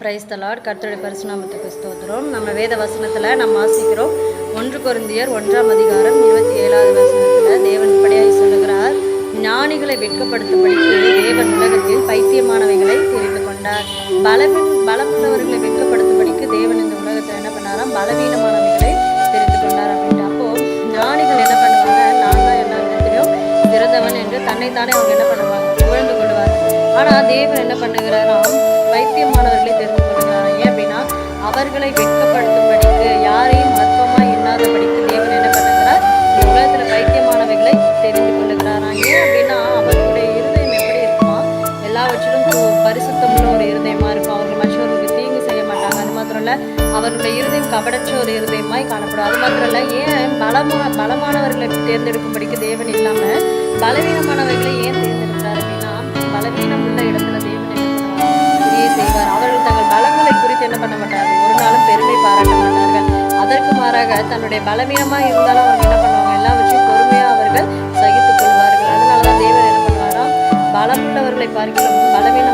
Praise the Lord. கர்த்தருடைய பரிசுநாமத்துக்கு ஸ்தோத்திரம். நம்ம வேத வசனத்தில் நம்ம வாசிக்கிறோம் 1 கொரிந்தியர் 1ஆம் அதிகாரம் 27வது வசனத்தில் தேவன் இப்படியாய் சொல்லுகிறார், ஞானிகளை வெட்கப்படுத்தும்படிக்கு தேவன் உலகத்தில் பைத்தியமானவைகளை தெரிந்து கொண்டார். பலமுள்ளவர்களை வெட்கப்படுத்தும்படிக்கு தேவன் இந்த உலகத்தில் என்ன பண்ணாராம், பலவீனமானவைகளை தெரிந்து கொண்டார் அப்படின்ட்டு. அப்போ ஞானிகள் என்ன பண்ணுவாங்க, நான் தான் எல்லா விதத்திலையும் சிறந்தவன் என்று தன்னைத்தானே அவங்க என்ன பண்ணுவாங்க, புகழ்ந்து கொள்வார். ஆனால் தேவன் என்ன பண்ணுகிறாராம், பைத்தியமானவர்களை தெரிந்து கொள்கிறார். ஏன் அப்படின்னா அவர்களை வெட்கப்படுத்தும்படிக்கு, யாரையும் அற்பமாக எண்ணாதபடிக்கு தேவன் என்ன பண்ணுகிறார், இந்த உலகத்தில் பைத்தியமானவைகளை தெரிந்து கொள்ளுகிறாராம். ஏன் அப்படின்னா அவர்களுடைய இருதயம் எப்படி இருக்குமா, எல்லாவற்றிலும் பரிசுத்தமுள்ள ஒரு இருதயமா இருக்கும். அவர்கள் மற்றவர்களுக்கு தீங்கு செய்ய மாட்டாங்க. அது மாத்திரம் இல்லை, அவர்களுடைய இருதயம் கபடற்ற ஒரு இருதயமாய் காணப்படும். அது மாத்திரம் இல்லை, ஏன் பலமானவர்களை தேர்ந்தெடுக்கும்படிக்கு தேவன் இல்லாமல் பலவீனமானவர்களை ஏன் தேர்ந்தெடுக்கிறார் அப்படின்னா, பலவீனம் உள்ள இடத்துல தேவன் செய்வார். அவர்கள் தங்கள் பலங்களை குறித்து என்ன பண்ண மாட்டார்கள், ஒரு நாளும் பெருமை பாராட்ட மாட்டார்கள். அதற்கு மாறாக தன்னுடைய பலவீனமாக இருந்தாலும் அவங்க என்ன பண்ணுவாங்க, எல்லாவற்றையும் பொறுமையாக அவர்கள் சகித்துக் கொள்வார்கள். அதனாலதான் தேவன் என்ன பண்ணுவாராம், பலமுள்ளவர்களை பார்க்கலாம் பலவீனம்